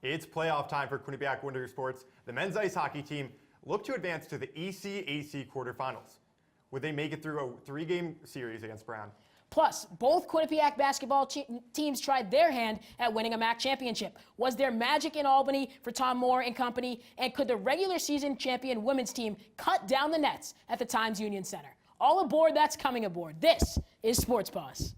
It's playoff time for Quinnipiac Winter Sports. The men's ice hockey team look to advance to the ECAC quarterfinals. Would they make it through a 3-game series against Brown? Plus, both Quinnipiac basketball teams tried their hand at winning a MAAC championship. Was there magic in Albany for Tom Moore and company? And could the regular season champion women's team cut down the nets at the Times Union Center? All aboard that's coming aboard. This is Sports Paws.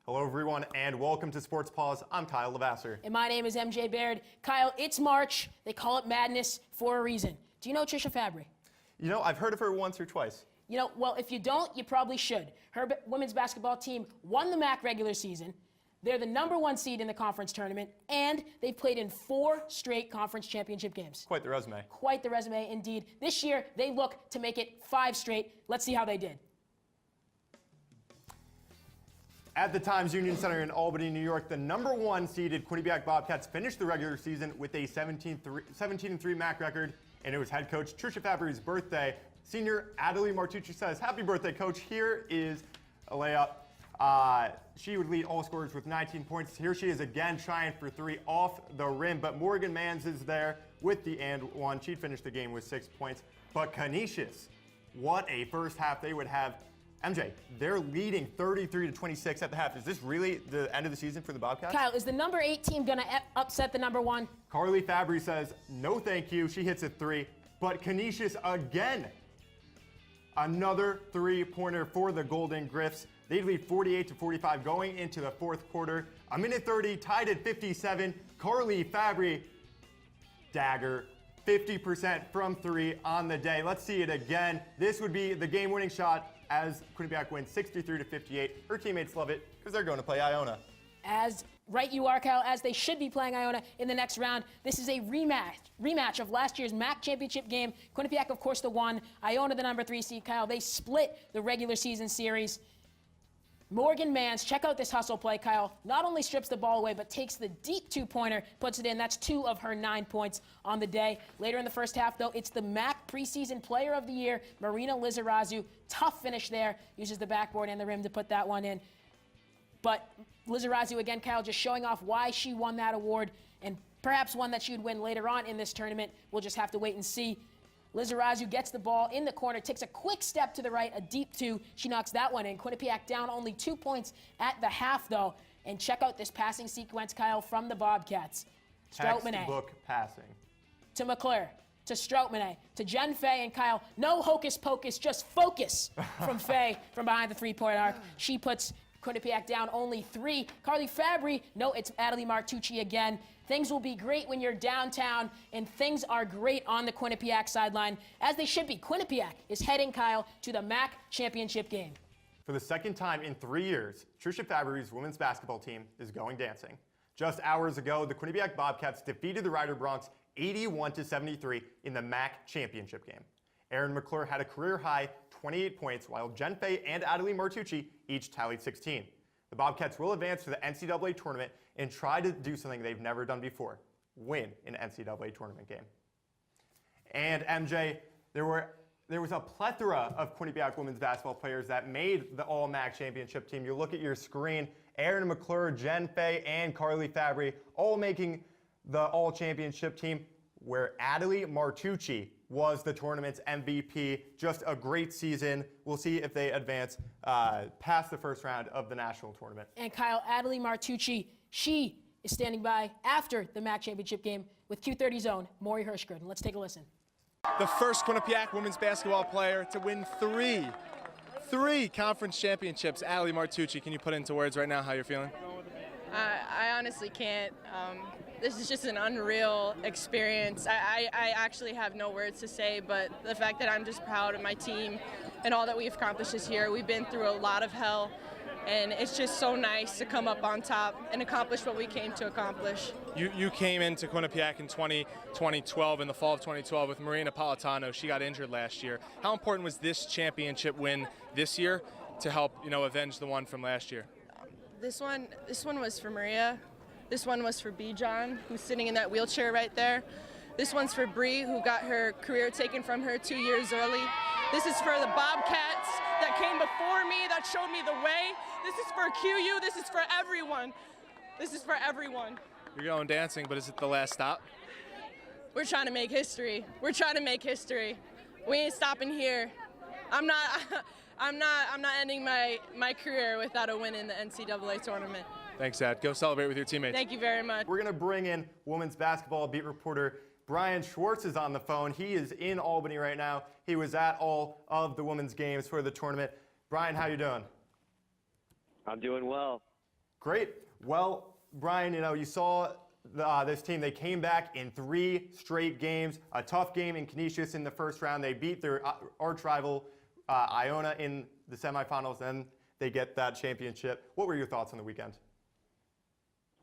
Hello everyone and welcome to Sports Paws. I'm Kyle Levasseur. And my name is MJ Baird. Kyle, it's March. They call it madness for a reason. Do you know Tricia Fabbri? You know, I've heard of her once or twice. You know, well, if you don't, you probably should. Her women's basketball team won the MAAC regular season. They're the #1 seed in the conference tournament, and they've played in 4 straight conference championship games. Quite the resume. Quite the resume, indeed. This year, they look to make it 5 straight. Let's see how they did. At the Times Union Center in Albany, New York, the #1 seeded Quinnipiac Bobcats finished the regular season with a 17-3 MAAC record, and it was head coach Tricia Fabbri's birthday. Senior Adelie Martucci says, "Happy birthday, coach. Here is a layup." She would lead all scorers with 19 points. Here she is again trying for 3 off the rim, but Morgan Mans is there with the and one. She'd finish the game with 6 points. But Canisius, what a first half they would have. MJ, they're leading 33-26 at the half. Is this really the end of the season for the Bobcats? Kyle, is the #8 team going to upset the #1? Carly Fabbri says, no thank you. She hits a 3. But Canisius again. Another 3-pointer for the Golden Griffs. They lead 48-45 going into the 4th quarter. A minute 30, tied at 57. Carly Fabbri, dagger, 50% from 3 on the day. Let's see it again. This would be the game-winning shot as Quinnipiac wins 63-58. Her teammates love it because they're going to play Iona. As right you are, Kyle, as they should be playing Iona in the next round. This is a rematch of last year's MAAC championship game. Quinnipiac, of course, the 1. Iona, the #3 seed, Kyle. They split the regular season series. Morgan Mans, check out this hustle play, Kyle. Not only strips the ball away, but takes the deep 2-pointer, puts it in. That's 2 of her 9 points on the day. Later in the first half, though, it's the MAAC preseason player of the year, Marina Lizarazu. Tough finish there. Uses the backboard and the rim to put that one in. But Lizarazu, again, Kyle, just showing off why she won that award and perhaps one that she would win later on in this tournament. We'll just have to wait and see. Lizarazu gets the ball in the corner, takes a quick step to the right, a deep 2. She knocks that one in. Quinnipiac down only 2 points at the half, though. And check out this passing sequence, Kyle, from the Bobcats. Textbook passing. To McClure, to Stroutmanet, to Jen Fay and Kyle. No hocus pocus, just focus from Fay from behind the 3-point arc. She puts Quinnipiac down only 3. Carly Fabbri, no, it's Adelie Martucci again. Things will be great when you're downtown, and things are great on the Quinnipiac sideline, as they should be. Quinnipiac is heading, Kyle, to the MAAC championship game. For the second time in 3 years, Tricia Fabbri's women's basketball team is going dancing. Just hours ago, the Quinnipiac Bobcats defeated the Rider Broncs 81-73 in the MAAC championship game. Erin McClure had a career-high 28 points, while Jen Fay and Adelie Martucci each tallied 16. The Bobcats will advance to the NCAA tournament and try to do something they've never done before, win an NCAA tournament game. And MJ, there was a plethora of Quinnipiac women's basketball players that made the All-MAAC championship team. You look at your screen, Erin McClure, Jen Fay, and Carly Fabbri all making the All-Championship team, where Adelie Martucci was the tournament's MVP. Just a great season. We'll see if they advance past the first round of the national tournament. And Kyle, Adelie Martucci, she is standing by after the MAAC championship game with Q30's own Maury Hirschgren. Let's take a listen. The first Quinnipiac women's basketball player to win three conference championships. Adelie Martucci, can you put into words right now how you're feeling? I honestly can't. This is just an unreal experience. I actually have no words to say, but the fact that I'm just proud of my team and all that we've accomplished this year. We've been through a lot of hell, and it's just so nice to come up on top and accomplish what we came to accomplish. You came into Quinnipiac in 2012, in the fall of 2012, with Maria Napolitano. She got injured last year. How important was this championship win this year to help, avenge the one from last year? This one was for Maria. This one was for B. John, who's sitting in that wheelchair right there. This one's for Bree, who got her career taken from her 2 years early. This is for the Bobcats that came before me, that showed me the way. This is for QU. This is for everyone. This is for everyone. You're going dancing, but is it the last stop? We're trying to make history. We're trying to make history. We ain't stopping here. I'm not ending my career without a win in the NCAA tournament. Thanks, Dad. Go celebrate with your teammates. Thank you very much. We're going to bring in women's basketball beat reporter Brian Schwartz is on the phone. He is in Albany right now. He was at all of the women's games for the tournament. Brian, how you doing? I'm doing well. Great. Well, Brian, you saw this team. They came back in 3 straight games. A tough game in Canisius in the first round. They beat their arch rival Iona in the semifinals. Then they get that championship. What were your thoughts on the weekend?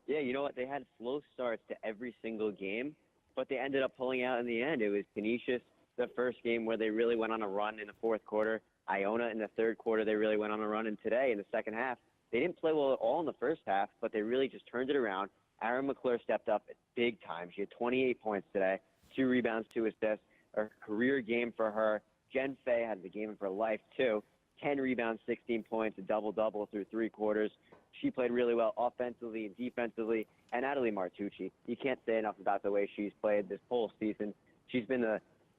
Yeah, you know what? They had slow starts to every single game, but they ended up pulling out in the end. It was Canisius, the first game where they really went on a run in the fourth quarter. Iona in the third quarter, they really went on a run. And today, in the second half, they didn't play well at all in the first half, but they really just turned it around. Aaron McClure stepped up at big time. She had 28 points today, 2 rebounds, 2 assists, a career game for her. Jen Fay had the game of her life, too. 10 rebounds, 16 points, a double-double through 3 quarters. She played really well offensively and defensively. And Natalie Martucci, you can't say enough about the way she's played this whole season. She's been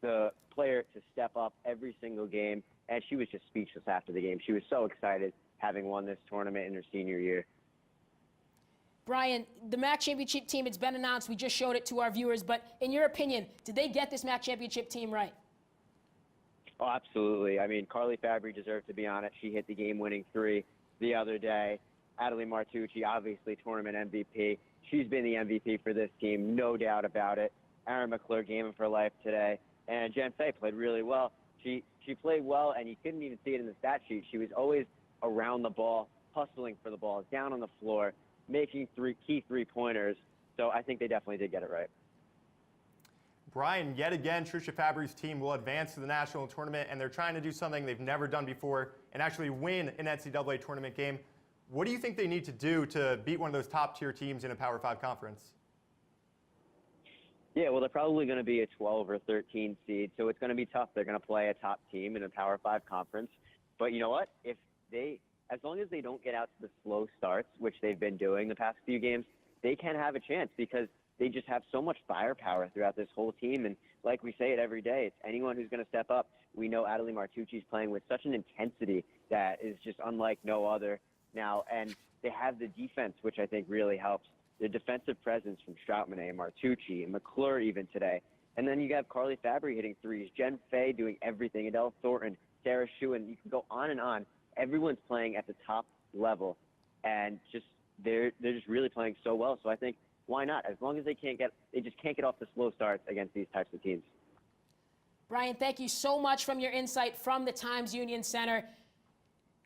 the player to step up every single game, and she was just speechless after the game. She was so excited having won this tournament in her senior year. Brian, the MAAC championship team, it's been announced. We just showed it to our viewers. But in your opinion, did they get this MAAC championship team right? Oh, absolutely. I mean, Carly Fabbri deserved to be on it. She hit the game-winning 3 the other day. Natalie Martucci, obviously tournament MVP. She's been the MVP for this team, no doubt about it. Aaron McClure, game of her life today. And Jen Fay played really well. She played well, and you couldn't even see it in the stat sheet. She was always around the ball, hustling for the ball, down on the floor, making key three-pointers. So I think they definitely did get it right. Brian, yet again, Tricia Fabbri's team will advance to the national tournament, and they're trying to do something they've never done before and actually win an NCAA tournament game. What do you think they need to do to beat one of those top-tier teams in a Power 5 conference? Yeah, well, they're probably going to be a 12 or 13 seed, so it's going to be tough. They're going to play a top team in a Power 5 conference. But you know what? As long as they don't get out to the slow starts, which they've been doing the past few games, they can have a chance because they just have so much firepower throughout this whole team. And like we say it every day, it's anyone who's going to step up. We know Natalie Martucci's playing with such an intensity that is just unlike no other now. And they have the defense, which I think really helps. The defensive presence from Stroutman, Martucci, and McClure even today. And then you have Carly Fabbri hitting threes, Jen Fay doing everything, Adele Thornton, Sarah Schuin. You can go on and on. Everyone's playing at the top level, and they're just really playing so well. So I think why not? As long as they just can't get off the slow starts against these types of teams. Brian, thank you so much from your insight from the Times Union Center.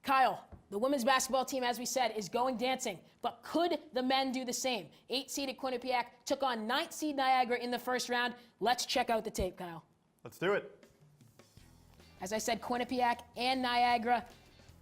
Kyle, the women's basketball team, as we said, is going dancing. But could the men do the same? 8-seeded Quinnipiac took on 9th-seed Niagara in the first round. Let's check out the tape, Kyle. Let's do it. As I said, Quinnipiac and Niagara,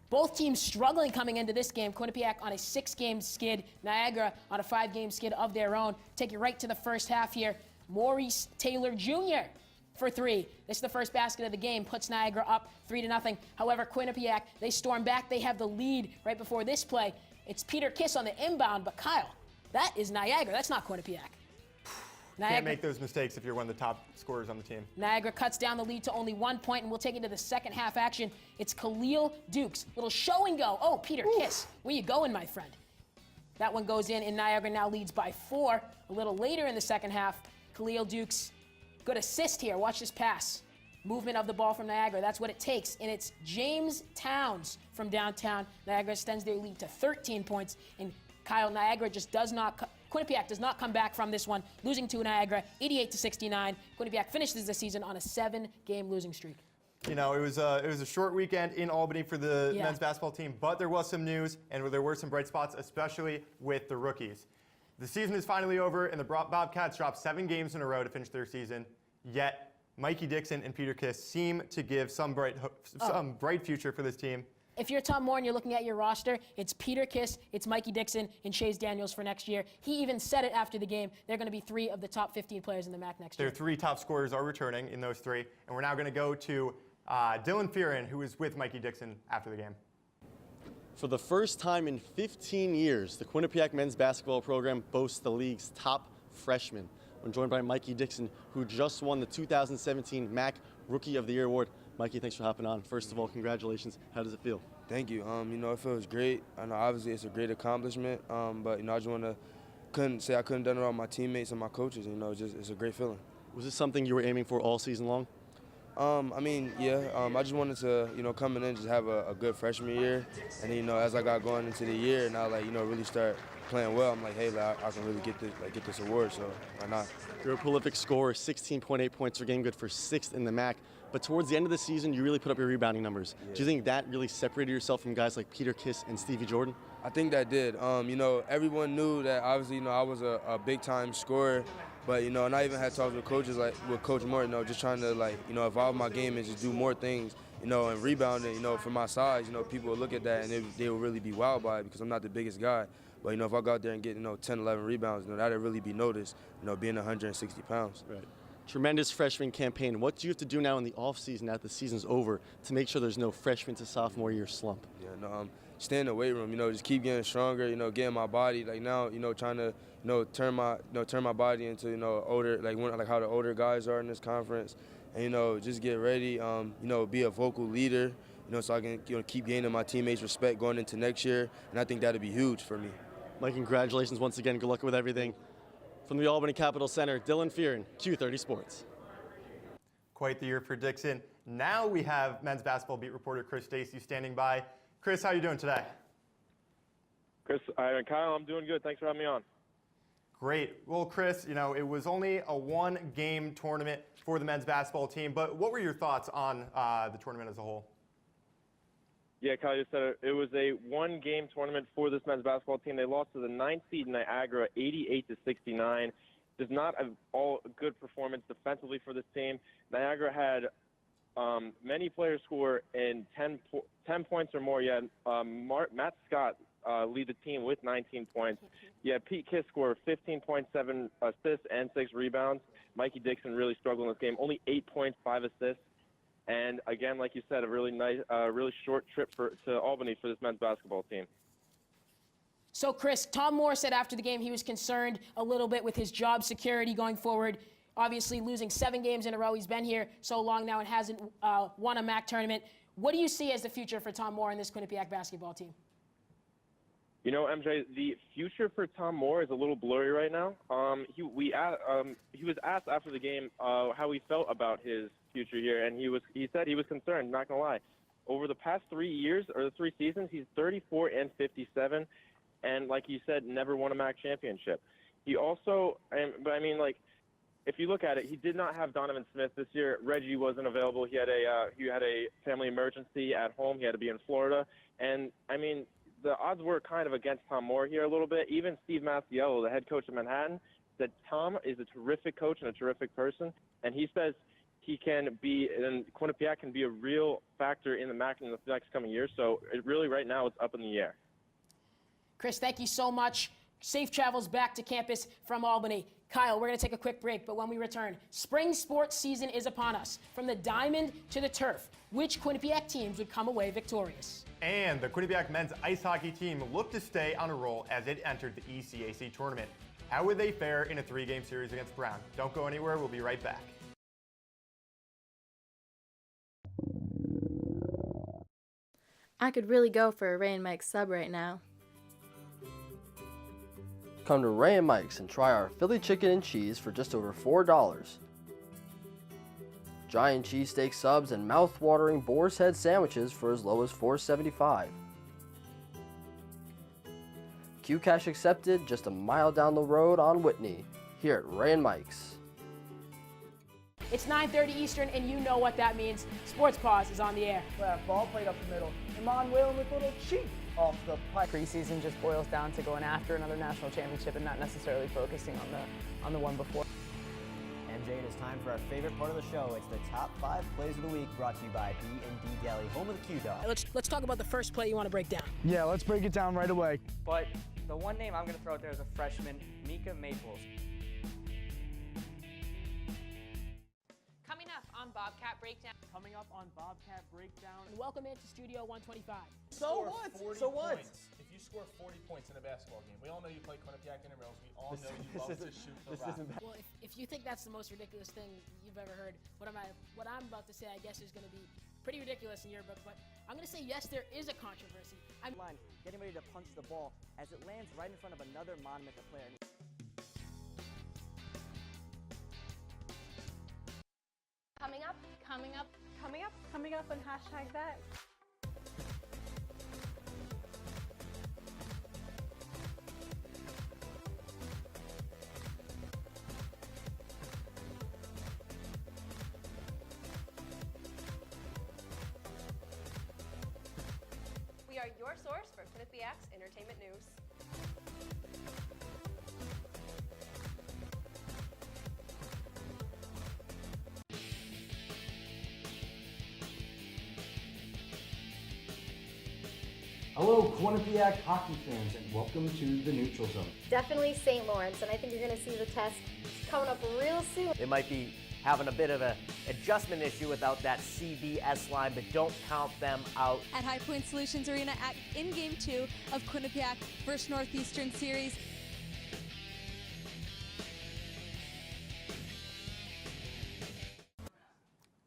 both teams struggling coming into this game. Quinnipiac on a 6-game skid, Niagara on a 5-game skid of their own. Take you right to the first half here. Maurice Taylor Jr. for 3. This is the first basket of the game, puts Niagara up 3-0. However, Quinnipiac, they storm back. They have the lead right before this play. It's Peter Kiss on the inbound, but Kyle, that is Niagara. That's not Quinnipiac. Can't make those mistakes if you're one of the top scorers on the team. Niagara cuts down the lead to only 1 point, and we'll take it to the second half action. It's Khalil Dukes. Little show and go. Oh, Peter Kiss, where you going, my friend? That one goes in, and Niagara now leads by 4. A little later in the second half, Khalil Dukes, good assist here. Watch this pass. Movement of the ball from Niagara. That's what it takes. And it's James Towns from downtown. Niagara extends their lead to 13 points. And Kyle, Niagara just does not... Quinnipiac does not come back from this one, losing to Niagara 88-69. Quinnipiac finishes the season on a 7-game losing streak. You know, it was a short weekend in Albany for the men's basketball team, but there was some news and there were some bright spots, especially with the rookies. The season is finally over, and the Bobcats dropped 7 games in a row to finish their season. Yet Mikey Dixon and Peter Kiss seem to give some bright future for this team. If you're Tom Moore and you're looking at your roster, it's Peter Kiss, it's Mikey Dixon, and Chase Daniels for next year. He even said it after the game. They're going to be 3 of the top 15 players in the MAAC next year. Their 3 top scorers are returning in those 3. And we're now going to go to Dylan Fearon, who was with Mikey Dixon after the game. For the first time in 15 years, the Quinnipiac men's basketball program boasts the league's top freshman. I'm joined by Mikey Dixon, who just won the 2017 MAAC Rookie of the Year award. Mikey, thanks for hopping on. First of all, congratulations. How does it feel? Thank you. It feels great. I know obviously it's a great accomplishment, but I just couldn't say I couldn't done it all my teammates and my coaches. It's a great feeling. Was this something you were aiming for all season long? Yeah. I just wanted to, coming in, just have a good freshman year, and as I got going into the year, and I really start playing well, I'm like, hey, I can really get this award, so why not? You're a prolific scorer, 16.8 points per game, good for 6th in the MAAC. But towards the end of the season, you really put up your rebounding numbers. Yeah. Do you think that really separated yourself from guys like Peter Kiss and Stevie Jordan? I think that did. Everyone knew that obviously, I was a big-time scorer. But, and I even had talks with coaches, like with Coach Moore, just trying to, evolve my game and just do more things, and rebounding, for my size, people would look at that and they would really be wowed by it because I'm not the biggest guy. But, if I go out there and get, 10, 11 rebounds, that'd really be noticed, being 160 pounds. Right. Tremendous freshman campaign. What do you have to do now in the offseason, after the season's over, to make sure there's no freshman to sophomore year slump? Yeah, stay in the weight room, just keep getting stronger, getting my body, now, trying to, turn my body into, older, how the older guys are in this conference, and, just get ready, be a vocal leader, so I can, keep gaining my teammates' respect going into next year, and I think that'd be huge for me. Mike, congratulations once again. Good luck with everything. From the Albany Capitol Center, Dylan Fearon, Q30 Sports. Quite the year for Dixon. Now we have men's basketball beat reporter Chris Stacy standing by. Chris, how are you doing today? Chris and Kyle, I'm doing good. Thanks for having me on. Great. Well, Chris, it was only a 1-game tournament for the men's basketball team, but what were your thoughts on the tournament as a whole? Yeah, Kyle just said it was a 1-game tournament for this men's basketball team. They lost to the 9th seed Niagara, 88-69. Just not all good performance defensively for this team. Niagara had many players score in 10 points or more. Yeah, Matt Scott lead the team with 19 points. Yeah, Pete Kiss scored 15.7 assists and 6 rebounds. Mikey Dixon really struggled in this game. Only 8 points, 5 assists. And again, like you said, a really nice, really short trip to Albany for this men's basketball team. So, Chris, Tom Moore said after the game he was concerned a little bit with his job security going forward. Obviously, losing 7 games in a row. He's been here so long now and hasn't won a MAAC tournament. What do you see as the future for Tom Moore and this Quinnipiac basketball team? MJ, the future for Tom Moore is a little blurry right now. He was asked after the game how he felt about his future here, and he said he was concerned, not going to lie. Over the past 3 years, or the 3 seasons, he's 34-57, and like you said, never won a MAAC championship. He also, if you look at it, he did not have Donovan Smith this year. Reggie wasn't available. He had a family emergency at home. He had to be in Florida, and the odds were kind of against Tom Moore here a little bit. Even Steve Mastiello, the head coach of Manhattan, said Tom is a terrific coach and a terrific person, and he says he can be, and Quinnipiac can be a real factor in the MAAC in the next coming years. So it really, right now, it's up in the air. Chris, thank you so much. Safe travels back to campus from Albany. Kyle, we're going to take a quick break, but when we return, spring sports season is upon us. From the diamond to the turf, which Quinnipiac teams would come away victorious? And the Quinnipiac men's ice hockey team looked to stay on a roll as it entered the ECAC tournament. How would they fare in a 3-game series against Brown? Don't go anywhere. We'll be right back. I could really go for a Ray and Mike sub right now. Come to Ray and Mike's and try our Philly chicken and cheese for just over $4. Giant cheesesteak subs and mouth-watering boar's head sandwiches for as low as $4.75. Q-Cash accepted just a mile down the road on Whitney, here at Ray and Mike's. It's 9:30 Eastern, and you know what that means. Sports Paws is on the air. Ball played up the middle. Iman Whalen with a little cheat off the pipe. Preseason just boils down to going after another national championship and not necessarily focusing on the one before. MJ, it is time for our favorite part of the show. It's the top 5 plays of the week, brought to you by B&D Deli, home of the Q-Dog. Let's talk about the first play you want to break down. Yeah, let's break it down right away. But the one name I'm going to throw out there is a freshman, Mika Maples. Coming up on Bobcat Breakdown. Coming up on Bobcat Breakdown. And welcome into Studio 125. So what? So what? If you score 40 points in a basketball game, we all know you play Quinnipiac intramurals. We all know you love to shoot the rock. Well, if you think that's the most ridiculous thing you've ever heard, what I'm about to say, I guess, is going to be pretty ridiculous in your book. But I'm going to say yes, there is a controversy. I'm getting ready to punch the ball as it lands right in front of another Monumental player. Coming up on hashtag that. We are your source for Quinnipiac's entertainment news. Hello, Quinnipiac hockey fans, and welcome to the Neutral Zone. Definitely St. Lawrence, and I think you're going to see the test coming up real soon. They might be having a bit of an adjustment issue without that CBS line, but don't count them out. At High Point Solutions Arena in Game 2 of Quinnipiac vs. Northeastern Series.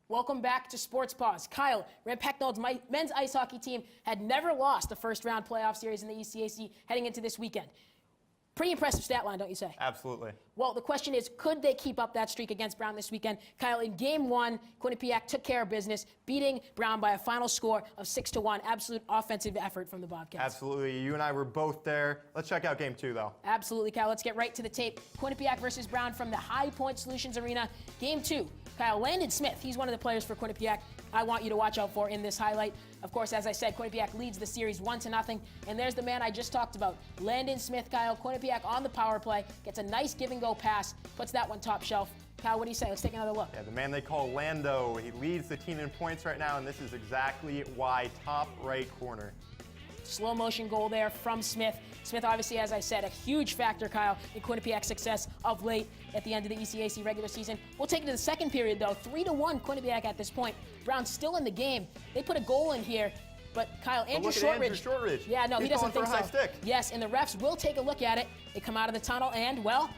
Welcome back to Sports Paws. Kyle, Rand Pecknold's men's ice hockey team had never lost a first-round playoff series in the ECAC heading into this weekend. Pretty impressive stat line, don't you say? Absolutely. Well, the question is, could they keep up that streak against Brown this weekend? Kyle, in Game 1, Quinnipiac took care of business, beating Brown by a final score of 6-1. Absolute offensive effort from the Bobcats. Absolutely. You and I were both there. Let's check out Game 2, though. Absolutely, Kyle. Let's get right to the tape. Quinnipiac versus Brown from the High Point Solutions Arena. Game 2. Kyle, Landon Smith, he's one of the players for Quinnipiac I want you to watch out for in this highlight. Of course, as I said, Quinnipiac leads the series 1-0. And there's the man I just talked about, Landon Smith. Kyle, Quinnipiac on the power play, gets a nice give-and-go pass, puts that one top shelf. Kyle, what do you say? Let's take another look. Yeah, the man they call Lando. He leads the team in points right now, and this is exactly why. Top right corner. Slow motion goal there from Smith. Smith, obviously, as I said, a huge factor, Kyle, in Quinnipiac's success of late at the end of the ECAC regular season. We'll take it to the second period, though. 3-1 Quinnipiac at this point. Brown's still in the game. They put a goal in here, but Kyle, Andrew Shortridge. Yeah, no, he doesn't think so. High stick. Yes, and the refs will take a look at it. They come out of the tunnel, and, well,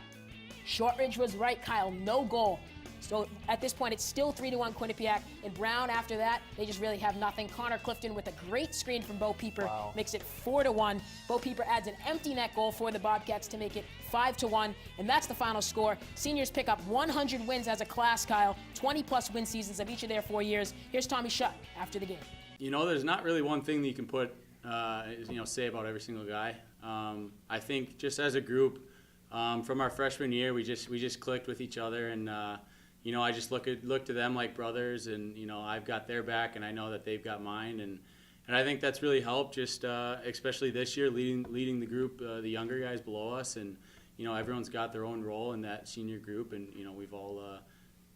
Shortridge was right, Kyle. No goal. So at this point, it's still 3-1 Quinnipiac. And Brown, after that, they just really have nothing. Connor Clifton with a great screen from Bo Pieper makes it 4-1. Bo Pieper adds an empty net goal for the Bobcats to make it 5-1. And that's the final score. Seniors pick up 100 wins as a class, Kyle. 20-plus win seasons of each of their 4 years. Here's Tommy Shutt after the game. You know, there's not really one thing that you can put, say about every single guy. I think just as a group, from our freshman year, we just clicked with each other, and I just look to them like brothers, and I've got their back, and I know that they've got mine, and I think that's really helped. Just especially this year, leading the group, the younger guys below us, and everyone's got their own role in that senior group, and we've all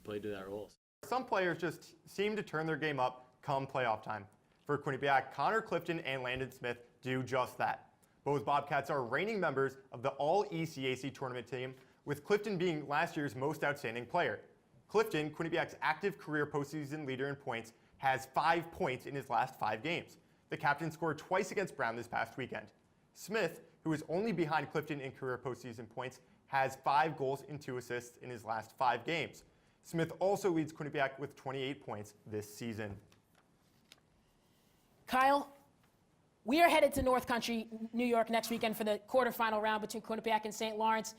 played to that role. Some players just seem to turn their game up come playoff time. For Quinnipiac, Connor Clifton and Landon Smith do just that. Both Bobcats are reigning members of the All-ECAC tournament team, with Clifton being last year's most outstanding player. Clifton, Quinnipiac's active career postseason leader in points, has 5 points in his last 5 games. The captain scored twice against Brown this past weekend. Smith, who is only behind Clifton in career postseason points, has 5 goals and 2 assists in his last 5 games. Smith also leads Quinnipiac with 28 points this season. Kyle, we are headed to North Country, New York next weekend for the quarterfinal round between Quinnipiac and St. Lawrence.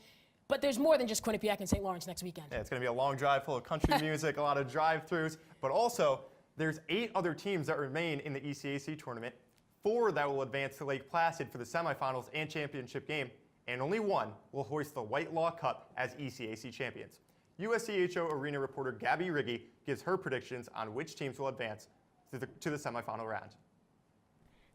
But there's more than just Quinnipiac and St. Lawrence next weekend. Yeah, it's going to be a long drive full of country music, a lot of drive-thrus. But also, there's 8 other teams that remain in the ECAC tournament, 4 that will advance to Lake Placid for the semifinals and championship game, and only 1 will hoist the White Law Cup as ECAC champions. USCHO Arena reporter Gabby Riggy gives her predictions on which teams will advance to the semifinal round.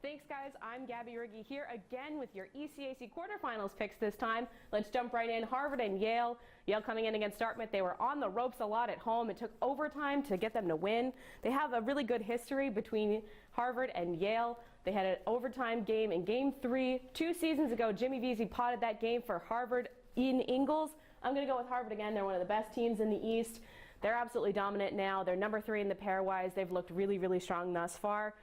Thanks, guys. I'm Gabby Riggy here again with your ECAC quarterfinals picks this time. Let's jump right in. Harvard and Yale. Yale coming in against Dartmouth. They were on the ropes a lot at home. It took overtime to get them to win. They have a really good history between Harvard and Yale. They had an overtime game in Game 3. 2 seasons ago, Jimmy Vesey potted that game for Harvard in Ingles. I'm going to go with Harvard again. They're one of the best teams in the East. They're absolutely dominant now. They're number 3 in the pairwise. They've looked really, really strong thus far.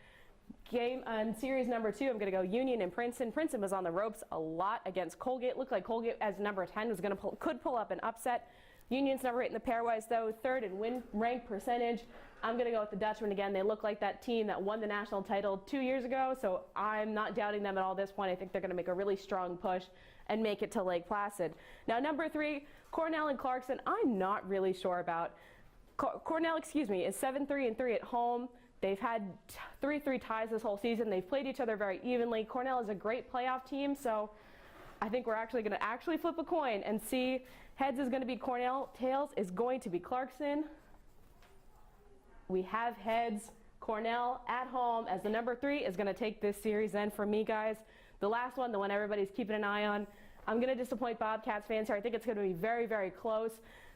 Game on series number 2, I'm going to go Union and Princeton. Princeton was on the ropes a lot against Colgate. Looked like Colgate as number 10 was going to could pull up an upset. Union's number 8 in the pairwise though, 3rd in win rank percentage. I'm going to go with the Dutchmen again. They look like that team that won the national title 2 years ago, so I'm not doubting them at all at this point. I think they're going to make a really strong push and make it to Lake Placid. Now number 3, Cornell and Clarkson. I'm not really sure about. Cornell, is 7-3-3 at home. They've had 3-3 ties this whole season. They've played each other very evenly. Cornell is a great playoff team, so I think we're actually going to flip a coin and see. Heads is going to be Cornell. Tails is going to be Clarkson. We have heads. Cornell at home as the number 3 is going to take this series then for me, guys. The last one, the one everybody's keeping an eye on. I'm going to disappoint Bobcats fans here. I think it's going to be very, very close.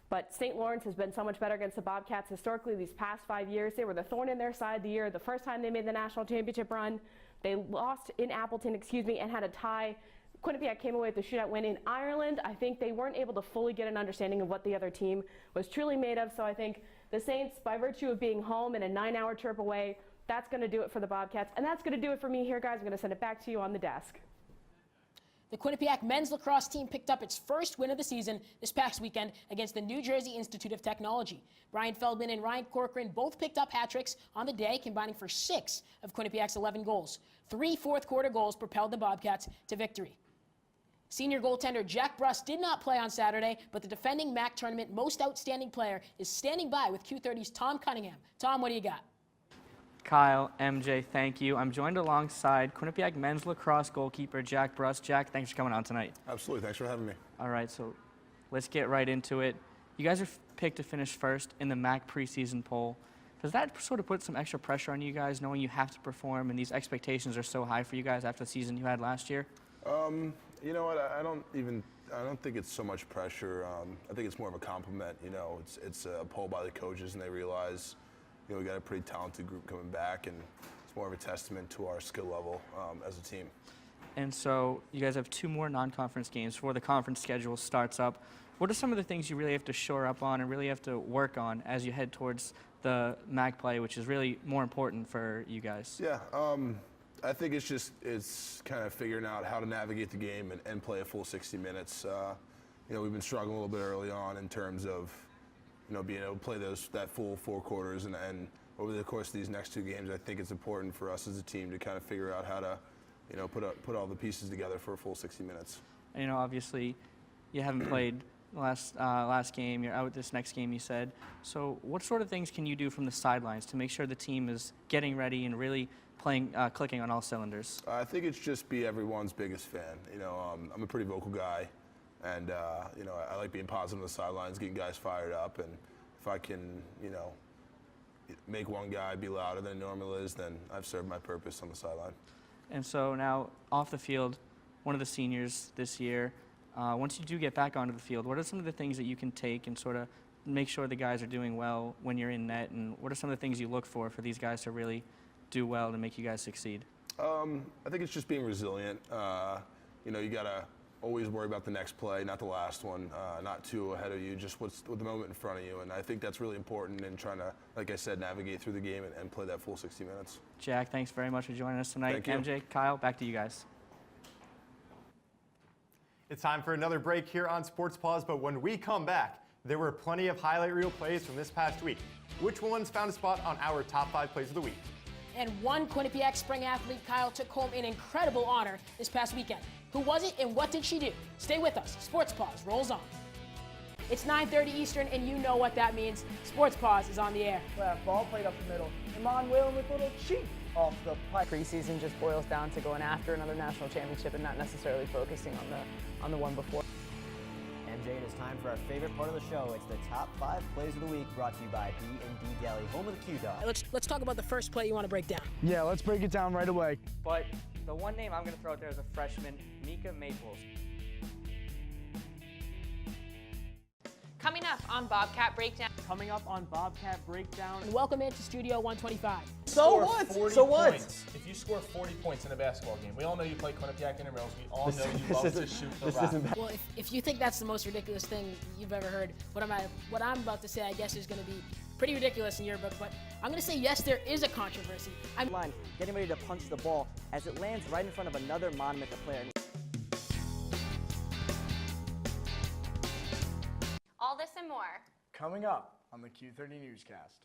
But St. Lawrence has been so much better against the Bobcats historically these past 5 years. They were the thorn in their side the year. The first time they made the national championship run, they lost in Appleton, and had a tie. Quinnipiac came away with the shootout win in Ireland. I think they weren't able to fully get an understanding of what the other team was truly made of. So I think the Saints, by virtue of being home and a 9-hour trip away, that's going to do it for the Bobcats. And that's going to do it for me here, guys. I'm going to send it back to you on the desk. The Quinnipiac men's lacrosse team picked up its first win of the season this past weekend against the New Jersey Institute of Technology. Brian Feldman and Ryan Corcoran both picked up hat tricks on the day, combining for 6 of Quinnipiac's 11 goals. 3 fourth-quarter goals propelled the Bobcats to victory. Senior goaltender Jack Brust did not play on Saturday, but the defending MAAC tournament most outstanding player is standing by with Q30's Tom Cunningham. Tom, what do you got? Kyle, MJ, thank you. I'm joined alongside Quinnipiac men's lacrosse goalkeeper Jack Brust. Jack, thanks for coming on tonight. Absolutely, thanks for having me. All right, so let's get right into it. You guys are picked to finish first in the MAAC preseason poll. Does that sort of put some extra pressure on you guys, knowing you have to perform and these expectations are so high for you guys after the season you had last year? You know what? I don't think it's so much pressure. I think it's more of a compliment. You know, it's a poll by the coaches, and they realize, you know, we got a pretty talented group coming back, and it's more of a testament to our skill level as a team. And so you guys have 2 more non-conference games before the conference schedule starts up. What are some of the things you really have to shore up on and really have to work on as you head towards the MAAC play, which is really more important for you guys? Yeah, I think it's kind of figuring out how to navigate the game and play a full 60 minutes. You know, we've been struggling a little bit early on in terms of, you know, being able to play that full 4 quarters, and over the course of these next 2 games, I think it's important for us as a team to kind of figure out how to, you know, put all the pieces together for a full 60 minutes. And, you know, obviously, you haven't played last game. You're out this next game, you said. So, what sort of things can you do from the sidelines to make sure the team is getting ready and really clicking on all cylinders? I think it's just be everyone's biggest fan. You know, I'm a pretty vocal guy. And, you know, I like being positive on the sidelines, getting guys fired up. And if I can, you know, make one guy be louder than he normally is, then I've served my purpose on the sideline. And so now, off the field, one of the seniors this year, once you do get back onto the field, what are some of the things that you can take and sort of make sure the guys are doing well when you're in net? And what are some of the things you look for these guys to really do well to make you guys succeed? I think it's just being resilient. You know, you got to always worry about the next play, not the last one, not too ahead of you, just what's the moment in front of you. And I think that's really important in trying to, like I said, navigate through the game and play that full 60 minutes. Jack, thanks very much for joining us tonight. Thank you. MJ, Kyle, back to you guys. It's time for another break here on Sports Paws, but when we come back, there were plenty of highlight reel plays from this past week. Which ones found a spot on our top 5 plays of the week? And one Quinnipiac spring athlete, Kyle, took home an incredible honor this past weekend. Who was it and what did she do? Stay with us. Sports Paws rolls on. It's 9:30 Eastern, and you know what that means. Sports Paws is on the air. Left ball played up the middle. Emmanuel with a little cheat off the pipe. Preseason just boils down to going after another national championship and not necessarily focusing on the one before. M.J. It is time for our favorite part of the show. It's the top 5 plays of the week, brought to you by B&D Deli, home of the Q-Dog. Let's talk about the first play you want to break down. Yeah, let's break it down right away. But the one name I'm going to throw out there is a freshman, Mika Maples. Coming up on Bobcat Breakdown. Coming up on Bobcat Breakdown. And welcome into Studio 125. So what? So what? If you score 40 points in a basketball game, we all know you play Quinnipiac intramurals. We all know you love to shoot the rock. Well, if you think that's the most ridiculous thing you've ever heard, what I'm about to say, I guess, is going to be pretty ridiculous in your book. But I'm going to say yes, there is a controversy. I'm line, getting ready to punch the ball as it lands right in front of another Monmouth player. All this and more. Coming up on the Q30 Newscast.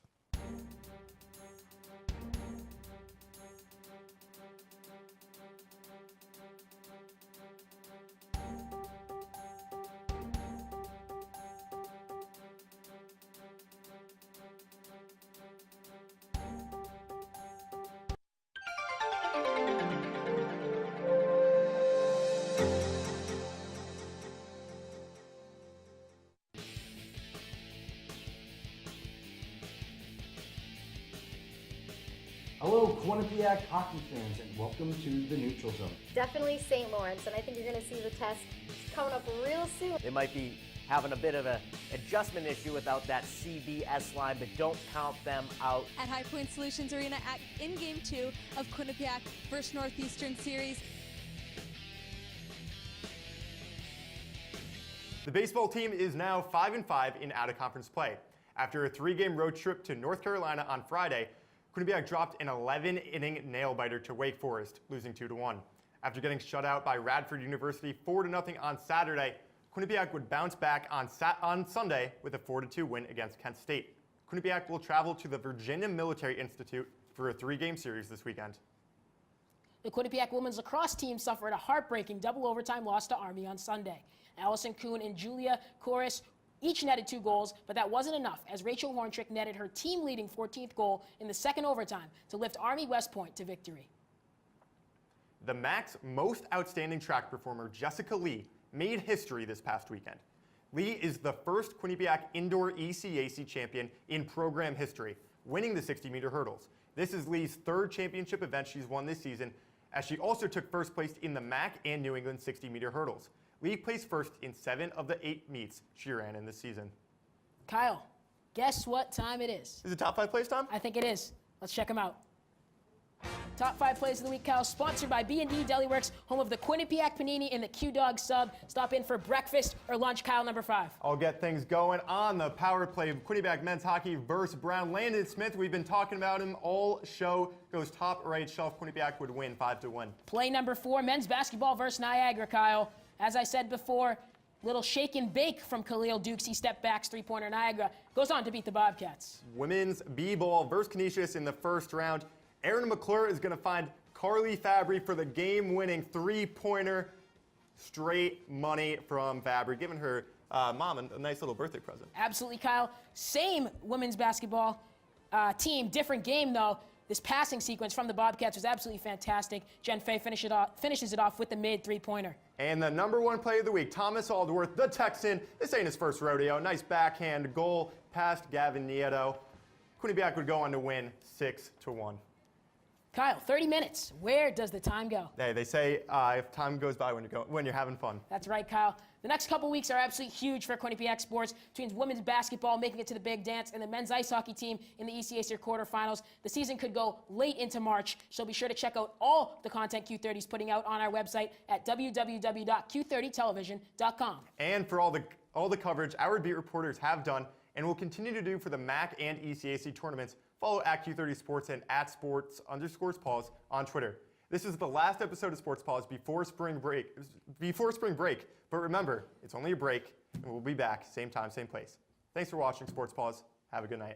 Hello, Quinnipiac hockey fans, and welcome to the Neutral Zone. Definitely St. Lawrence, and I think you're going to see the test coming up real soon. They might be having a bit of an adjustment issue without that CBS line, but don't count them out. At High Point Solutions Arena in Game 2 of Quinnipiac vs. Northeastern Series. The baseball team is now 5-5 in out-of-conference play. After a 3-game road trip to North Carolina on Friday, Quinnipiac dropped an 11-inning nail-biter to Wake Forest, losing 2-1. After getting shut out by Radford University 4-0 on Saturday, Quinnipiac would bounce back on Sunday with a 4-2 win against Kent State. Quinnipiac will travel to the Virginia Military Institute for a 3-game series this weekend. The Quinnipiac women's lacrosse team suffered a heartbreaking double overtime loss to Army on Sunday. Allison Kuhn and Julia Corris each netted 2 goals, but that wasn't enough as Rachel Horntrick netted her team-leading 14th goal in the second overtime to lift Army West Point to victory. The MAAC's most outstanding track performer, Jessica Lee, made history this past weekend. Lee is the first Quinnipiac indoor ECAC champion in program history, winning the 60-meter hurdles. This is Lee's 3rd championship event she's won this season, as she also took first place in the MAAC and New England 60-meter hurdles. Lee placed first in 7 of the 8 meets she ran in this season. Kyle, guess what time it is? Is it top 5 plays time? I think it is. Let's check them out. Top 5 plays of the week, Kyle, sponsored by B&D Deli Works, home of the Quinnipiac Panini and the Q-Dog sub. Stop in for breakfast or lunch, Kyle, number 5. I'll get things going on the power play of Quinnipiac men's hockey versus Brown. Landon Smith, we've been talking about him all show, goes top right shelf. Quinnipiac would win 5-1. Play number 4, men's basketball versus Niagara, Kyle. As I said before, little shake and bake from Khalil Dukesy, step backs, 3-pointer. Niagara goes on to beat the Bobcats. Women's B-ball versus Canisius in the first round. Erin McClure is going to find Carly Fabbri for the game-winning 3-pointer. Straight money from Fabbri, giving her mom a nice little birthday present. Absolutely, Kyle. Same women's basketball team, different game, though. This passing sequence from the Bobcats was absolutely fantastic. Jen Fay finishes it off with the mid 3-pointer. And the number 1 play of the week, Thomas Aldworth, the Texan. This ain't his first rodeo. Nice backhand goal past Gavin Nieto. Quinnipiac would go on to win 6-1. Kyle, 30 minutes. Where does the time go? They say if time goes by when you're having fun. That's right, Kyle. The next couple weeks are absolutely huge for Quinnipiac sports, between women's basketball making it to the big dance and the men's ice hockey team in the ECAC quarterfinals. The season could go late into March, so be sure to check out all the content Q30 is putting out on our website at www.q30television.com. And for all the coverage our beat reporters have done and will continue to do for the MAAC and ECAC tournaments, follow at Q30 Sports and at Sports_Paws on Twitter. This is the last episode of Sports Paws before spring break. But remember, it's only a break, and we'll be back same time, same place. Thanks for watching Sports Paws. Have a good night.